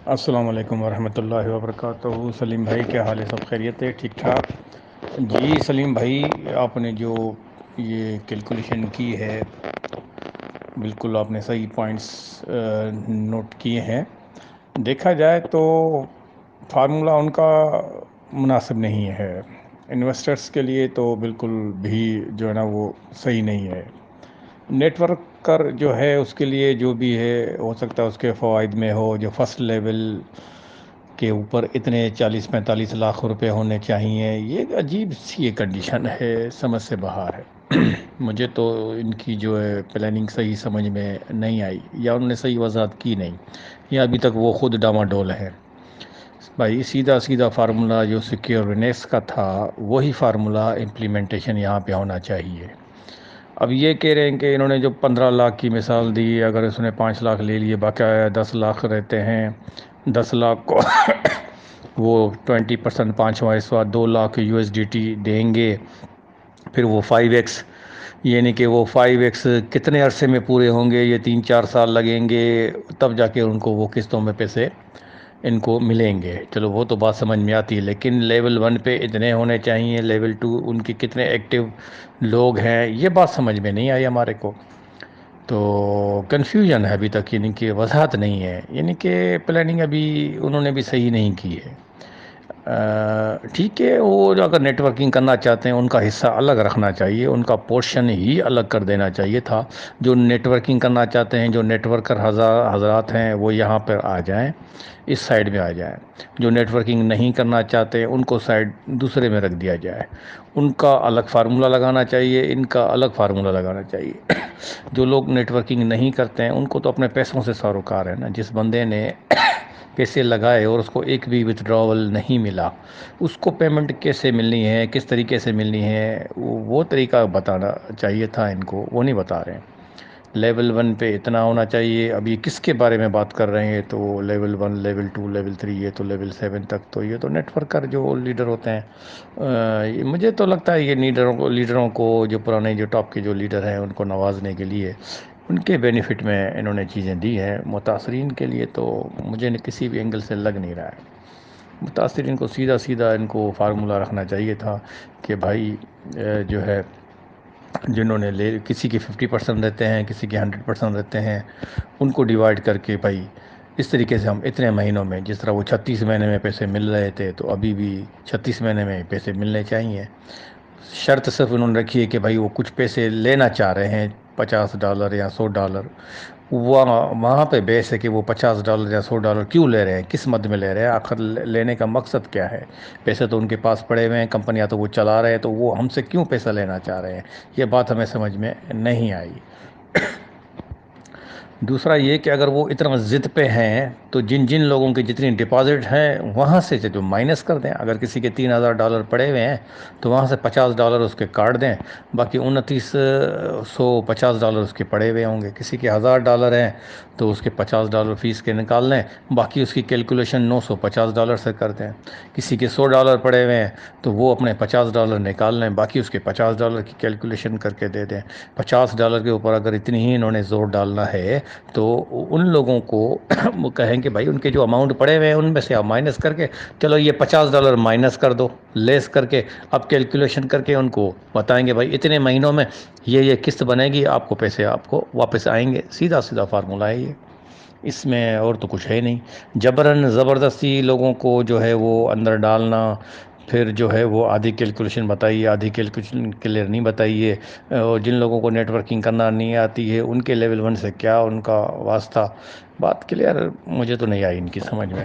السلام علیکم ورحمۃ اللہ وبرکاتہ۔ سلیم بھائی کیا حال ہے؟ سب خیریت ہے؟ ٹھیک ٹھاک؟ جی سلیم بھائی، آپ نے جو یہ کیلکولیشن کی ہے، بالکل آپ نے صحیح پوائنٹس نوٹ کیے ہیں۔ دیکھا جائے تو فارمولا ان کا مناسب نہیں ہے انویسٹرز کے لیے، تو بالکل بھی جو ہے نا وہ صحیح نہیں ہے۔ نیٹ ورک کر جو ہے اس کے لیے جو بھی ہے ہو سکتا ہے اس کے فوائد میں ہو، جو فرسٹ لیول کے اوپر اتنے 40-45 لاکھ روپے ہونے چاہیے، یہ عجیب سی یہ کنڈیشن ہے، سمجھ سے باہر ہے۔ مجھے تو ان کی جو ہے پلاننگ صحیح سمجھ میں نہیں آئی، یا انہوں نے صحیح وضاحت کی نہیں، یا ابھی تک وہ خود ڈاواڈول ہے۔ بھائی سیدھا سیدھا فارمولا جو سیکیورنیس کا تھا وہی فارمولا امپلیمنٹیشن یہاں پہ ہونا چاہیے۔ اب یہ کہہ رہے ہیں کہ انہوں نے جو 15 لاکھ کی مثال دی، اگر اس نے 5 لاکھ لے لیے، باقی 10 لاکھ رہتے ہیں، 10 لاکھ کو وہ 20% 5واں حصہ 2 لاکھ USDT دیں گے، پھر وہ 5x، یعنی کہ وہ 5x کتنے عرصے میں پورے ہوں گے؟ یہ 3-4 سال لگیں گے، تب جا کے ان کو وہ قسطوں میں پیسے ان کو ملیں گے۔ چلو وہ تو بات سمجھ میں آتی ہے، لیکن لیول 1 پہ اتنے ہونے چاہیے، لیول 2 ان کے کتنے ایکٹیو لوگ ہیں، یہ بات سمجھ میں نہیں آئی ہمارے کو۔ تو کنفیوژن ہے ابھی تک، یعنی کہ وضاحت نہیں ہے، یعنی کہ پلاننگ ابھی انہوں نے بھی صحیح نہیں کی ہے۔ ٹھیک ہے، وہ جو اگر نیٹ ورکنگ کرنا چاہتے ہیں ان کا حصہ الگ رکھنا چاہیے، ان کا پورشن ہی الگ کر دینا چاہیے تھا۔ جو نیٹ ورکنگ کرنا چاہتے ہیں، جو نیٹ ورکر حضرات ہیں، وہ یہاں پر آ جائیں، اس سائڈ میں آ جائیں۔ جو نیٹ ورکنگ نہیں کرنا چاہتے ان کو سائڈ دوسرے میں رکھ دیا جائے۔ ان کا الگ فارمولا لگانا چاہیے، ان کا الگ فارمولا لگانا چاہیے۔ جو لوگ نیٹ ورکنگ نہیں کرتے ہیں ان کو تو اپنے پیسوں سے سروکار ہے نا۔ جس بندے نے پیسے لگائے اور اس کو ایک بھی وتھڈراول نہیں ملا، اس کو پیمنٹ کیسے ملنی ہے، کس طریقے سے ملنی ہے، وہ طریقہ بتانا چاہیے تھا ان کو، وہ نہیں بتا رہے ہیں۔ لیول 1 پہ اتنا ہونا چاہیے۔ اب یہ کس کے بارے میں بات کر رہے ہیں؟ تو لیول 1، لیول 2، لیول 3، یہ تو لیول 7 تک تو یہ تو نیٹ ورکر جو لیڈر ہوتے ہیں، مجھے تو لگتا ہے یہ لیڈروں کو جو پرانے جو ٹاپ کے جو لیڈر ہیں ان کو نوازنے کے لیے، ان کے بینیفٹ میں انہوں نے چیزیں دی ہیں۔ متاثرین کے لیے تو مجھے کسی بھی اینگل سے لگ نہیں رہا ہے۔ متاثرین کو سیدھا سیدھا ان کو فارمولا رکھنا چاہیے تھا کہ بھائی جو ہے جنہوں نے کسی کے 50% رہتے ہیں، کسی کے 100% رہتے ہیں، ان کو ڈیوائڈ کر کے بھائی اس طریقے سے ہم اتنے مہینوں میں، جس طرح وہ 36 مہینے میں پیسے مل رہے تھے تو ابھی بھی 36 مہینے میں پیسے ملنے چاہیے۔ شرط صرف انہوں نے رکھی ہے کہ بھائی وہ کچھ پیسے لینا چاہ رہے ہیں، $50 یا $100، وہاں پہ بیس ہے کہ وہ $50 یا $100 کیوں لے رہے ہیں، کس مد میں لے رہے ہیں، آخر لینے کا مقصد کیا ہے؟ پیسے تو ان کے پاس پڑے ہوئے ہیں، کمپنیاں تو وہ چلا رہے ہیں، تو وہ ہم سے کیوں پیسہ لینا چاہ رہے ہیں؟ یہ بات ہمیں سمجھ میں نہیں آئی۔ دوسرا یہ کہ اگر وہ اتنا ضد پہ ہیں تو جن جن لوگوں کی جتنی ڈپازٹ ہیں وہاں سے جو مائنس کر دیں۔ اگر کسی کے $3000 پڑے ہوئے ہیں تو وہاں سے $50 اس کے کاٹ دیں، باقی $2950 اس کے پڑے ہوئے ہوں گے۔ کسی کے $1000 ہیں تو اس کے $50 فیس کے نکال لیں، باقی اس کی کیلکولیشن $950 سے کر دیں۔ کسی کے $100 پڑے ہوئے ہیں تو وہ اپنے $50 نکال لیں، باقی اس کے $50 کی کیلکولیشن کر کے دے دیں۔ $50 کے اوپر اگر اتنی ہی انہوں نے زور ڈالنا ہے تو ان لوگوں کو وہ کہیں کہ بھائی ان کے جو اماؤنٹ پڑے ہوئے ہیں ان میں سے آپ مائنس کر کے، چلو یہ $50 مائنس کر دو، لیس کر کے اب کیلکولیشن کر کے ان کو بتائیں گے بھائی اتنے مہینوں میں یہ قسط بنے گی، آپ کو پیسے آپ کو واپس آئیں گے۔ سیدھا سیدھا فارمولہ ہے یہ، اس میں اور تو کچھ ہے نہیں۔ جبراً زبردستی لوگوں کو جو ہے وہ اندر ڈالنا، پھر جو ہے وہ آدھی کیلکولیشن بتائیے، آدھی کیلکولیشن کلیئر نہیں بتائیے، اور جن لوگوں کو نیٹ ورکنگ کرنا نہیں آتی ہے ان کے لیول 1 سے کیا ان کا واسطہ، بات کلیئر مجھے تو نہیں آئی ان کی سمجھ میں۔